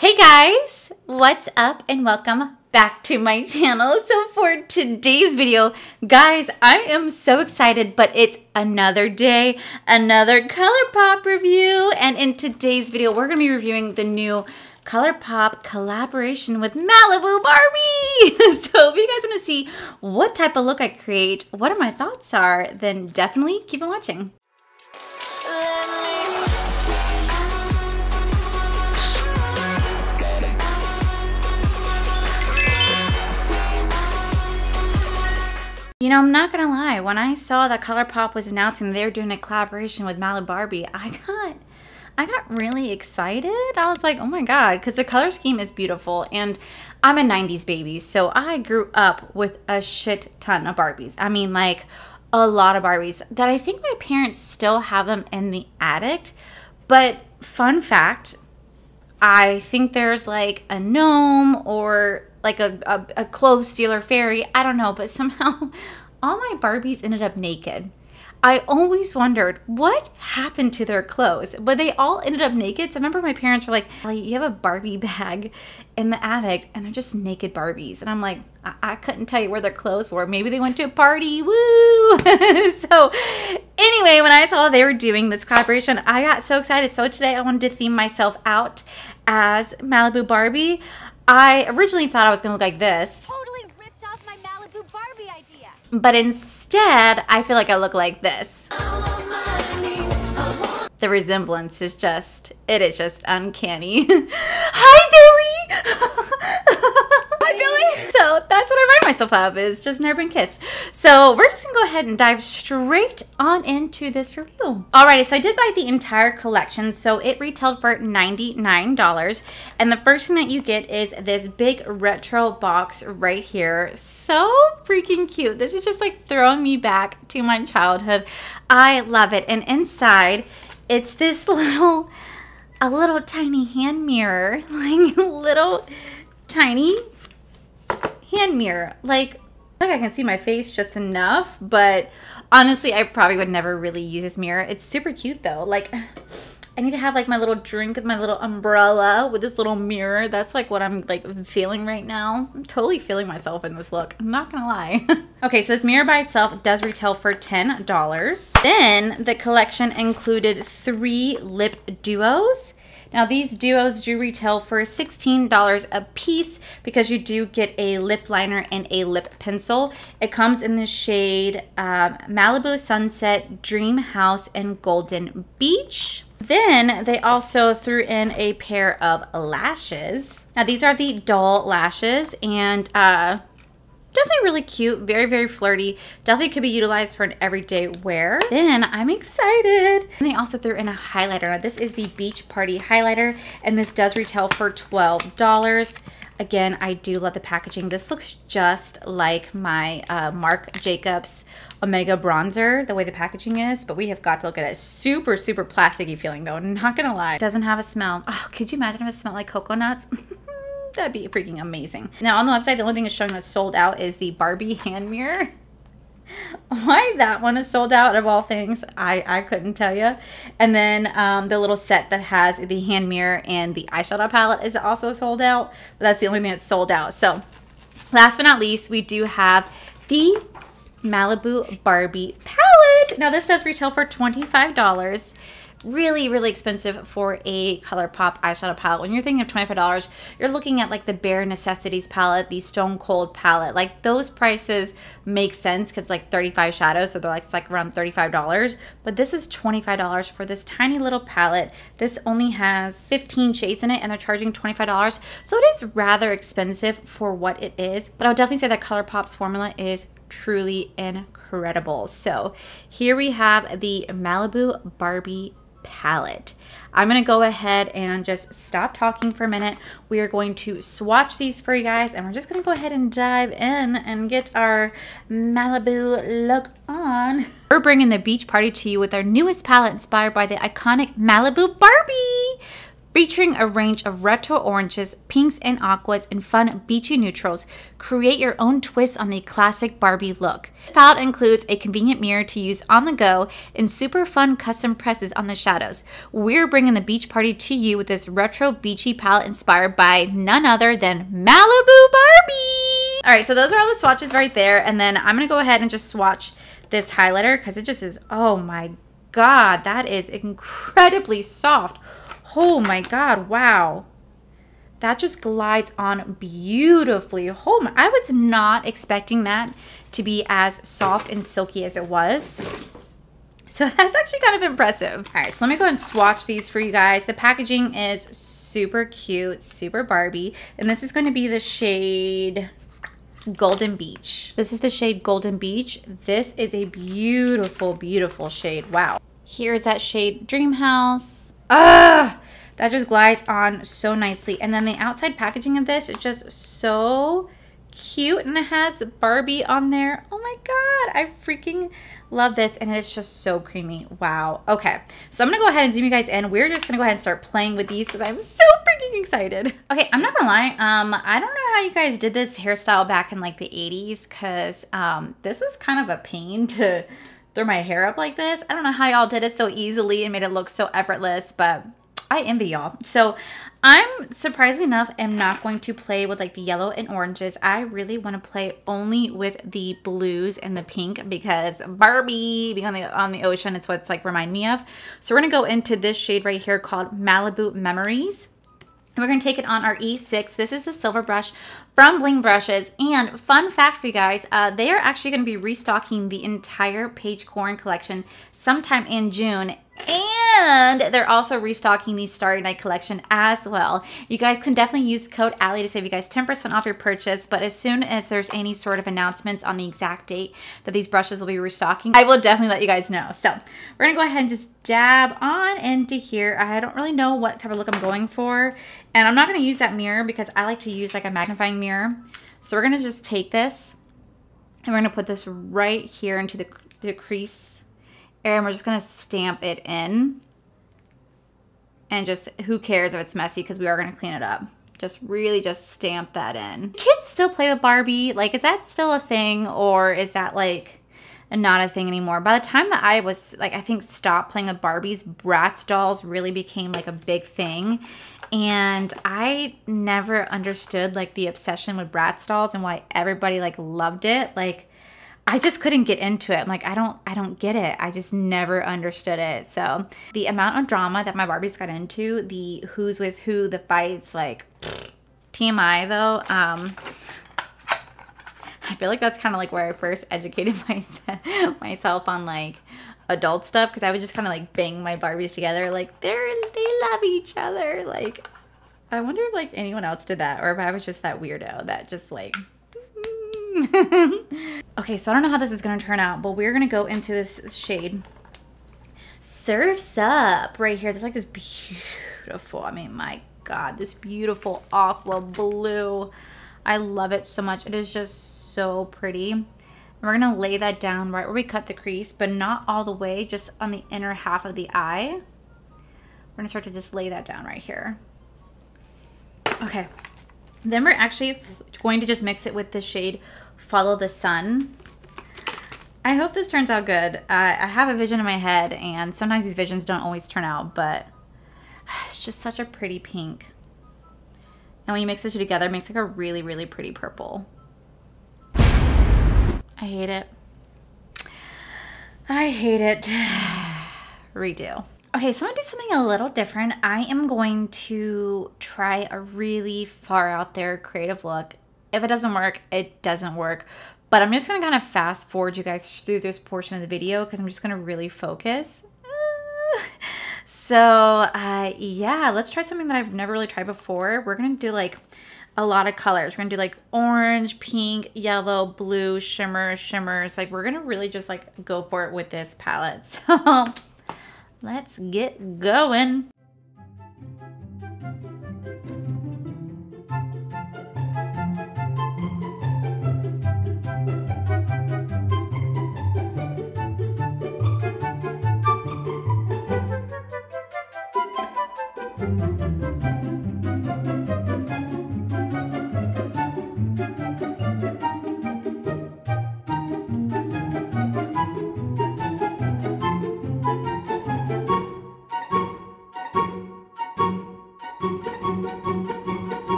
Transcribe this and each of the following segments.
Hey guys, what's up and welcome back to my channel. So for today's video, guys, I am so excited, but it's another day, another Colourpop review. And in today's video, we're gonna be reviewing the new Colourpop collaboration with Malibu Barbie. So if you guys wanna see what type of look I create, what my thoughts are, then definitely keep on watching. You know, I'm not gonna lie, when I saw that Colourpop was announcing they were doing a collaboration with Malibu Barbie, I got really excited. I was like, oh my god, because the color scheme is beautiful, and I'm a 90s baby, so I grew up with a shit ton of Barbies. I mean, like, a lot of Barbies that I think my parents still have them in the attic. But fun fact, I think there's like a gnome or like a clothes stealer fairy, I don't know, but somehow all my Barbies ended up naked. I always wondered what happened to their clothes, but they all ended up naked. So I remember my parents were like, you have a Barbie bag in the attic and they're just naked Barbies. And I'm like, I couldn't tell you where their clothes were. Maybe they went to a party, woo! So anyway, when I saw they were doing this collaboration, I got so excited. So today I wanted to theme myself out as Malibu Barbie. I originally thought I was gonna look like this. Totally ripped off my Malibu Barbie idea. But instead, I feel like I look like this. The resemblance is just, it is just uncanny. Hi, Billy! Hi, Billy! So that's what I remind myself of, is just never been kissed. So we're just gonna go ahead and dive straight on into this review. Alrighty, so I did buy the entire collection. So it retailed for $99. And the first thing that you get is this big retro box right here. So freaking cute. This is just like throwing me back to my childhood. I love it. And inside, it's this a little tiny hand mirror, like little tiny hand mirror. Like I can see my face just enough, but honestly, I probably would never really use this mirror. It's super cute though. Like, I need to have like my little drink with my little umbrella with this little mirror. That's like what I'm like feeling right now. I'm totally feeling myself in this look. I'm not gonna lie. Okay, so this mirror by itself does retail for $10. Then the collection included 3 lip duos. Now these duos do retail for $16 a piece because you do get a lip liner and a lip pencil. It comes in the shade Malibu Sunset, Dream House, and Golden Beach. Then they also threw in a pair of lashes. Now these are the doll lashes, and definitely really cute, very, very flirty. Definitely could be utilized for an everyday wear. Then I'm excited. And they also threw in a highlighter. Now this is the Beach Party highlighter, and this does retail for $12. Again, I do love the packaging. This looks just like my Marc Jacobs Omega bronzer, the way the packaging is, but we have got to look at it. Super, super plasticky feeling though, not gonna lie. It doesn't have a smell. Oh, could you imagine if it smelled like coconuts? That'd be freaking amazing. Now on the website, the only thing it's showing that's sold out is the Barbie hand mirror. Why that one is sold out of all things, I couldn't tell you. And then the little set that has the hand mirror and the eyeshadow palette is also sold out, but that's the only thing that's sold out. So last but not least, we do have the Malibu Barbie palette. Now this does retail for $25. Really, really expensive for a Colourpop eyeshadow palette. When you're thinking of $25, you're looking at like the Bare Necessities palette, the Stone Cold palette. Like those prices make sense because like 35 shadows, so they're like, it's like around $35. But this is $25 for this tiny little palette. This only has 15 shades in it, and they're charging $25. So it is rather expensive for what it is. But I would definitely say that Colourpop's formula is truly incredible. So here we have the Malibu Barbie palette. I'm gonna go ahead and just stop talking for a minute. We are going to swatch these for you guys, and we're just gonna go ahead and dive in and get our Malibu look on. We're bringing the beach party to you with our newest palette inspired by the iconic Malibu Barbie. Featuring a range of retro oranges, pinks, and aquas, and fun beachy neutrals, create your own twist on the classic Barbie look. This palette includes a convenient mirror to use on the go and super fun custom presses on the shadows. We're bringing the beach party to you with this retro beachy palette inspired by none other than Malibu Barbie. All right, so those are all the swatches right there, and then I'm gonna go ahead and just swatch this highlighter because it just is, oh my God, that is incredibly soft. Oh my God, wow. That just glides on beautifully. Oh my, I was not expecting that to be as soft and silky as it was. So that's actually kind of impressive. All right, so let me go and swatch these for you guys. The packaging is super cute, super Barbie. And this is going to be the shade Golden Beach. This is the shade Golden Beach. This is a beautiful, beautiful shade. Wow. Here's that shade Dream House. That just glides on so nicely. And then the outside packaging of this is just so cute, and it has Barbie on there. Oh my God, I freaking love this, and it's just so creamy. Wow. Okay, so I'm gonna go ahead and zoom you guys in. We're just gonna go ahead and start playing with these because I'm so freaking excited. Okay, I'm not gonna lie, I don't know how you guys did this hairstyle back in like the 80s, because this was kind of a pain to throw my hair up like this. I don't know how y'all did it so easily and made it look so effortless, but I envy y'all. So I'm, surprisingly enough, am not going to play with like the yellow and oranges. I really want to play only with the blues and the pink because Barbie being on the ocean, it's what it's like remind me of. So we're going to go into this shade right here called Malibu Memories. And we're going to take it on our E6. This is the silver brush from Bling Brushes. And fun fact for you guys, they are actually going to be restocking the entire Paige Corn collection sometime in June. And they're also restocking the Starry Night collection as well. You guys can definitely use code Allie to save you guys 10% off your purchase. But as soon as there's any sort of announcements on the exact date that these brushes will be restocking, I will definitely let you guys know. So we're going to go ahead and just dab on into here. I don't really know what type of look I'm going for. And I'm not going to use that mirror because I like to use like a magnifying mirror. So we're going to just take this and we're going to put this right here into the crease. And we're just going to stamp it in. And just, who cares if it's messy because we are going to clean it up. Just really just stamp that in. Kids still play with Barbie. Like, is that still a thing? Or is that like not a thing anymore? By the time that I was like, I think stopped playing with Barbies, Bratz dolls really became like a big thing. And I never understood like the obsession with Bratz dolls and why everybody like loved it. Like, I just couldn't get into it. I'm like, I don't get it. I just never understood it. So the amount of drama that my Barbies got into, the who's with who, the fights, like TMI though. I feel like that's kind of like where I first educated myself on like adult stuff, because I would just kind of like bang my Barbies together, like they love each other. Like, I wonder if like anyone else did that, or if I was just that weirdo that just like. Okay, so I don't know how this is going to turn out, but we're going to go into this shade Surf's Up right here. There's like this beautiful, I mean, my God, this beautiful aqua blue. I love it so much. It is just so pretty. And we're going to lay that down right where we cut the crease, but not all the way, just on the inner half of the eye. We're going to start to just lay that down right here. Okay. Then we're actually going to just mix it with the shade Follow the Sun. I hope this turns out good. I have a vision in my head, and sometimes these visions don't always turn out, but it's just such a pretty pink. And when you mix the two together, it makes like a really, really pretty purple. I hate it. I hate it. Redo. Okay, so I'm gonna do something a little different. I am going to try a really far out there creative look. If it doesn't work, it doesn't work. But I'm just gonna kind of fast forward you guys through this portion of the video because I'm just gonna really focus. Yeah, let's try something that I've never really tried before. We're gonna do like a lot of colors. We're gonna do like orange, pink, yellow, blue, shimmers. Like, we're gonna really just like go for it with this palette. So let's get going.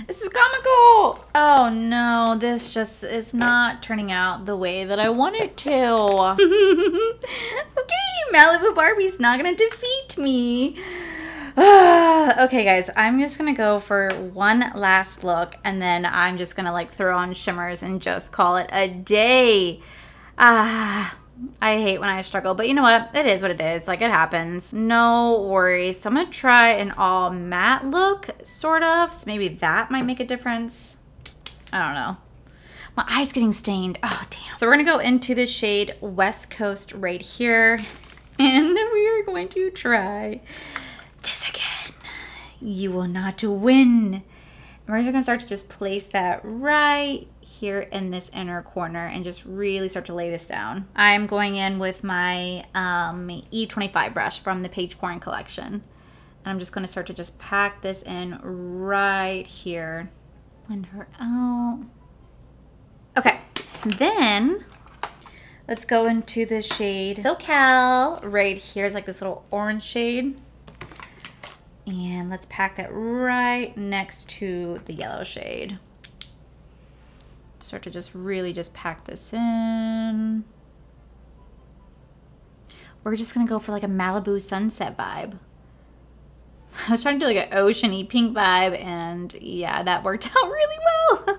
This is comical. Oh no, this just is not turning out the way that I want it to. Okay, Malibu Barbie's not gonna defeat me. Okay guys, I'm just gonna go for one last look and then I'm just gonna like throw on shimmers and just call it a day. I hate when I struggle, but you know what? It is what it is. Like, it happens. No worries. So I'm going to try an all matte look, sort of. So maybe that might make a difference. I don't know. My eye's getting stained. Oh, damn. So we're going to go into the shade West Coast right here. And we are going to try this again. You will not win. And we're just going to start to just place that right here in this inner corner and just really start to lay this down. I'm going in with my E25 brush from the Page Corn collection. And I'm just going to start to just pack this in right here. Blend her out. Okay, then let's go into the shade SoCal right here. It's like this little orange shade. And let's pack that right next to the yellow shade. Start to just really just pack this in. We're just gonna go for like a Malibu sunset vibe. I was trying to do like an oceany pink vibe and yeah, that worked out really well.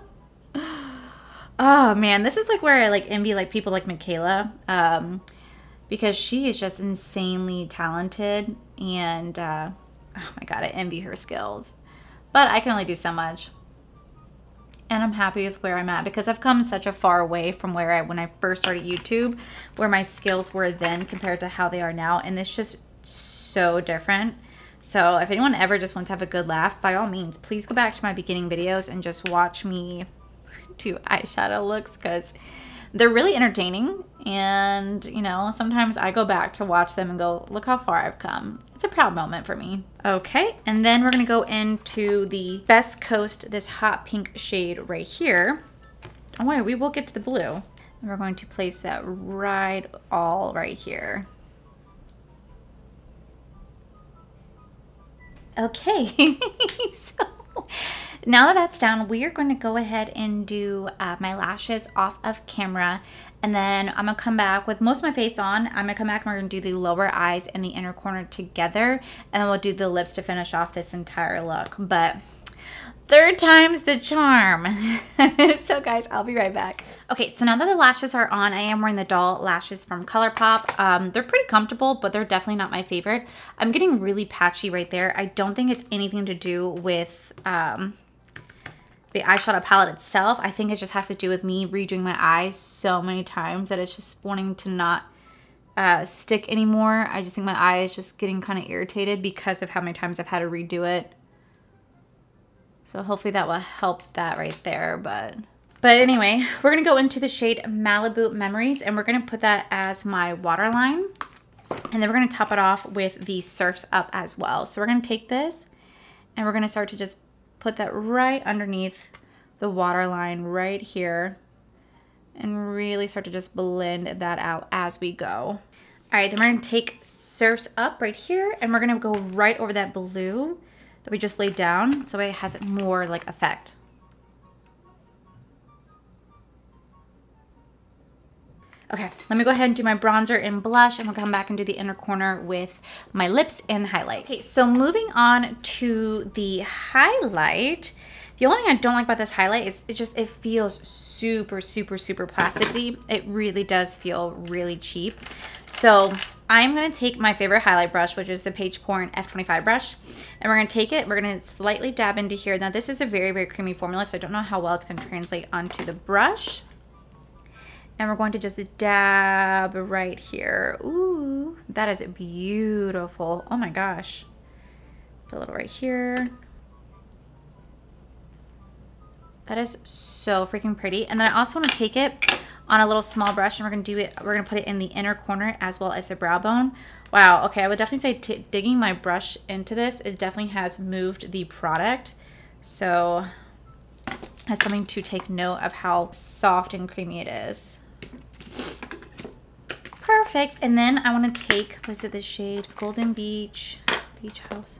Oh man, this is like where I like envy like people like Michaela because she is just insanely talented and oh my god, I envy her skills. But I can only do so much. And I'm happy with where I'm at because I've come such a far way from where when I first started YouTube, where my skills were then compared to how they are now. And it's just so different. So if anyone ever just wants to have a good laugh, by all means, please go back to my beginning videos and just watch me do eyeshadow looks because they're really entertaining. And, you know, sometimes I go back to watch them and go, look how far I've come. It's a proud moment for me. Okay, and then we're gonna go into the Best Coast, this hot pink shade right here. Don't worry, we will get to the blue. And we're going to place that right here. Okay, so now that that's down, we are going to go ahead and do my lashes off of camera. And then I'm going to come back with most of my face on. I'm going to come back and we're going to do the lower eyes and the inner corner together. And then we'll do the lips to finish off this entire look. But third time's the charm. So guys, I'll be right back. Okay, so now that the lashes are on, I am wearing the doll lashes from Colourpop. They're pretty comfortable, but they're definitely not my favorite. I'm getting really patchy right there. I don't think it's anything to do with the eyeshadow palette itself. I think it just has to do with me redoing my eyes so many times that it's just wanting to not stick anymore. I just think my eye is just getting kind of irritated because of how many times I've had to redo it. So hopefully that will help that right there. But anyway, we're going to go into the shade Malibu Memories and we're going to put that as my waterline. And then we're going to top it off with the Surfs Up as well. So we're going to take this and we're going to start to just put that right underneath the waterline right here and really start to just blend that out as we go. All right, then we're going to take Surfs Up right here and we're going to go right over that blue that we just laid down so it has more like effect. Okay, let me go ahead and do my bronzer and blush and we'll come back and do the inner corner with my lips and highlight. Okay, so moving on to the highlight. The only thing I don't like about this highlight is it feels super, super, super plasticky. It really does feel really cheap. So I'm gonna take my favorite highlight brush, which is the Page Corn F25 brush, and we're gonna take it, we're gonna slightly dab into here. Now this is a very, very creamy formula, so I don't know how well it's gonna translate onto the brush. And we're going to just dab right here. Ooh, that is beautiful. Oh my gosh. Put a little right here. That is so freaking pretty. And then I also want to take it on a little small brush and we're going to put it in the inner corner as well as the brow bone. Wow, okay, I would definitely say digging my brush into this, it definitely has moved the product. So that's something to take note of how soft and creamy it is. Perfect. And then I want to take, was it the shade Golden Beach House?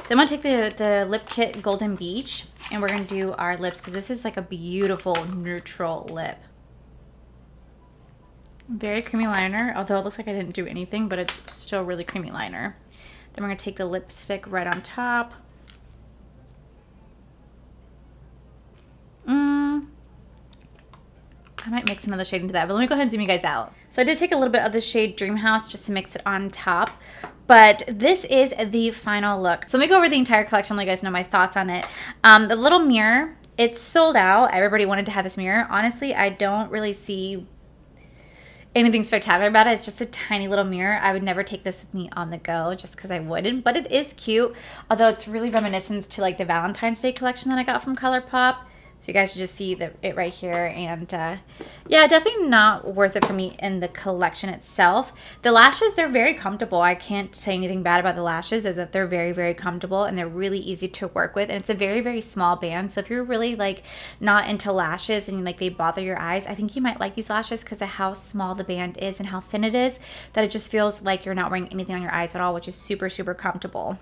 Then I'm going to take the lip kit Golden Beach, and we're going to do our lips because this is like a beautiful neutral lip. Very creamy liner, although it looks like I didn't do anything, but it's still really creamy liner. Then we're going to take the lipstick right on top. I might mix another shade into that, but let me go ahead and zoom you guys out. So I did take a little bit of the shade Dream House just to mix it on top, but this is the final look. So let me go over the entire collection, let you guys know my thoughts on it. The little mirror, it's sold out. Everybody wanted to have this mirror. Honestly, I don't really see anything spectacular about it. It's just a tiny little mirror. I would never take this with me on the go just because I wouldn't, but it is cute, although it's really reminiscent to like the Valentine's Day collection that I got from Colourpop. So you guys should just see it right here. And yeah, definitely not worth it for me in the collection itself. The lashes, they're very comfortable. I can't say anything bad about the lashes, is that they're very, very comfortable and they're really easy to work with. And it's a very, very small band. So if you're really like not into lashes and like they bother your eyes, I think you might like these lashes because of how small the band is and how thin it is, that it just feels like you're not wearing anything on your eyes at all, which is super, super comfortable.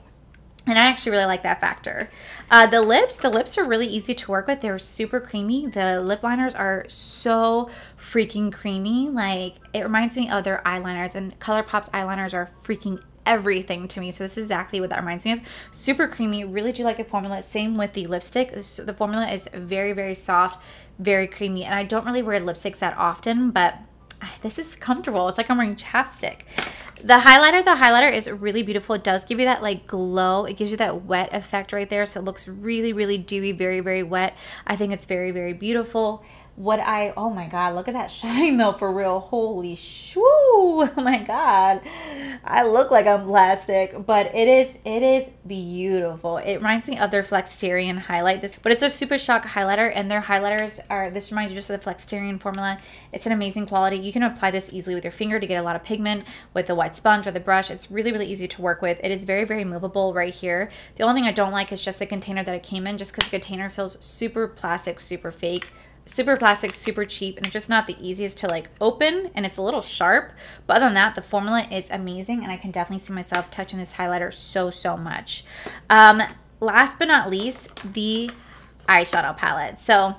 And I actually really like that factor. The lips are really easy to work with. They're super creamy. The lip liners are so freaking creamy. Like, it reminds me of their eyeliners, and Colourpop's eyeliners are freaking everything to me. So this is exactly what that reminds me of. Super creamy. Really do like the formula. Same with the lipstick. The formula is very, very soft, very creamy. And I don't really wear lipsticks that often, but this is comfortable. It's like I'm wearing chapstick. The highlighter is really beautiful. It does give you that like glow. It gives you that wet effect right there. So it looks really, really dewy, very, very wet. I think it's very, very beautiful. Oh my God, look at that shine though, for real. Holy shoo. Oh my God. I look like I'm plastic, but it is beautiful. It reminds me of their Flexterian highlight, but it's a Super Shock highlighter, and their highlighters this reminds you just of the Flexterian formula. It's an amazing quality. You can apply this easily with your finger to get a lot of pigment with the wet sponge or the brush. It's really, really easy to work with. It is very, very movable right here. The only thing I don't like is just the container that it came in, just because the container feels super plastic, super fake. Super plastic, super cheap, and it's just not the easiest to like open, and it's a little sharp. But other than that, the formula is amazing, and I can definitely see myself touching this highlighter so much. Last but not least, the eyeshadow palette. So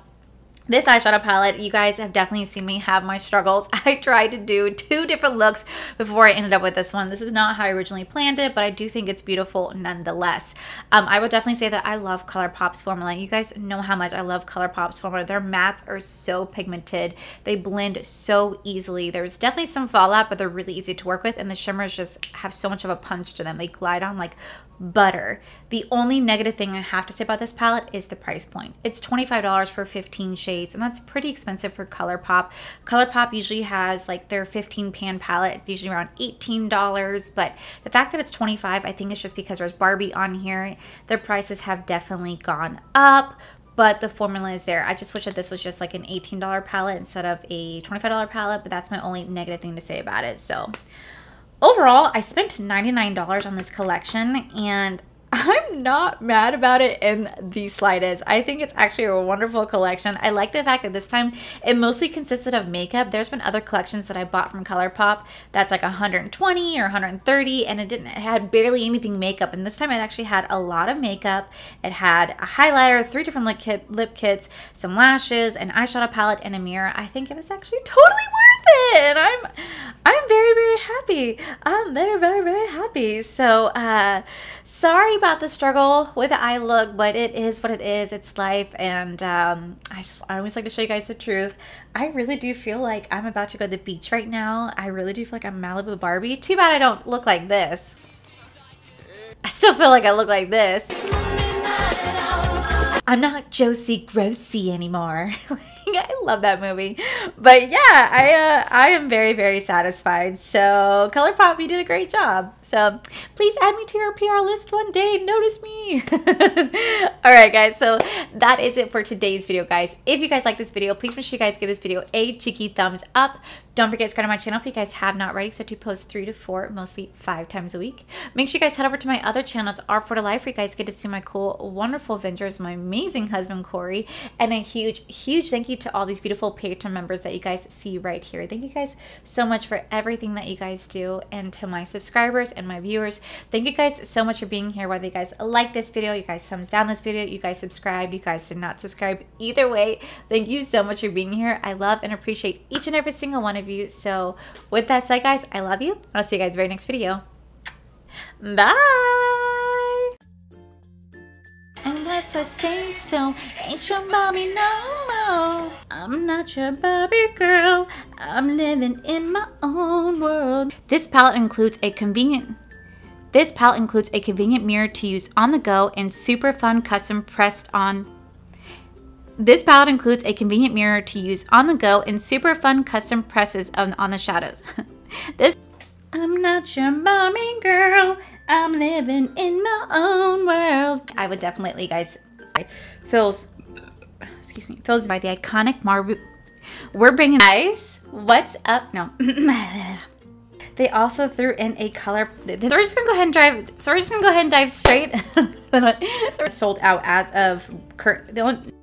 this eyeshadow palette, you guys have definitely seen me have my struggles. I tried to do 2 different looks before I ended up with this one. This is not how I originally planned it, but I do think it's beautiful nonetheless. I would definitely say that I love Colourpop's formula. You guys know how much I love Colourpop's formula. Their mattes are so pigmented. They blend so easily. There's definitely some fallout, but they're really easy to work with, and the shimmers just have so much of a punch to them. They glide on like butter. The only negative thing I have to say about this palette is the price point. It's $25 for 15 shades, and that's pretty expensive for Colourpop. Colourpop usually has like their 15 pan palette. It's usually around $18, but the fact that it's $25, I think it's just because there's Barbie on here. Their prices have definitely gone up, but the formula is there. I just wish that this was just like an $18 palette instead of a $25 palette, but that's my only negative thing to say about it. So overall, I spent $99 on this collection, and I'm not mad about it in the slightest. I think it's actually a wonderful collection. I like the fact that this time it mostly consisted of makeup. There's been other collections that I bought from Colourpop that's like $120 or $130, and it had barely anything makeup. And this time it actually had a lot of makeup. It had a highlighter, 3 different lip kits, some lashes, an eyeshadow palette, and a mirror. I think it was actually totally worth it, and I'm very, very happy. I'm very, very, very happy. So sorry about the struggle with the eye look, but it is what it is. It's life, and I always like to show you guys the truth. I really do feel like I'm about to go to the beach right now. I really do feel like I'm Malibu Barbie. Too bad I don't look like this. I still feel like I look like this. I'm not Josie Grossi anymore. I love that movie. But yeah, I am very, very satisfied. So Colourpop, you did a great job. So please add me to your PR list one day. Notice me. All right, guys. So that is it for today's video, guys. If you guys like this video, please make sure you guys give this video a cheeky thumbs up. Don't forget to subscribe to my channel if you guys have not already, because I do post 3 to 4, mostly 5 times a week. Make sure you guys head over to my other channel. It's Art for the Life, where you guys get to see my cool, wonderful adventures, my amazing husband, Corey. And a huge, huge thank you to all these beautiful Patreon members that you guys see right here. Thank you guys so much for everything that you guys do. And to my subscribers and my viewers, thank you guys so much for being here. Whether you guys like this video, you guys thumbs down this video, you guys subscribed, you guys did not subscribe. Either way, thank you so much for being here. I love and appreciate each and every single one of you. So with that said, guys, I love you. I'll see you guys very next video. Bye. Unless I say so, ain't your Barbie no more. I'm not your Barbie girl. I'm living in my own world. This palette includes a convenient mirror to use on the go and super fun custom pressed on. This palette includes a convenient mirror to use on the go and super fun custom presses on the shadows. I'm not your Barbie girl. I'm living in my own world. I would definitely, guys, fills by the iconic Malibu. We're bringing guys. What's up? No. They also threw in a color. So we're just gonna go ahead and dive straight. So sold out as of current.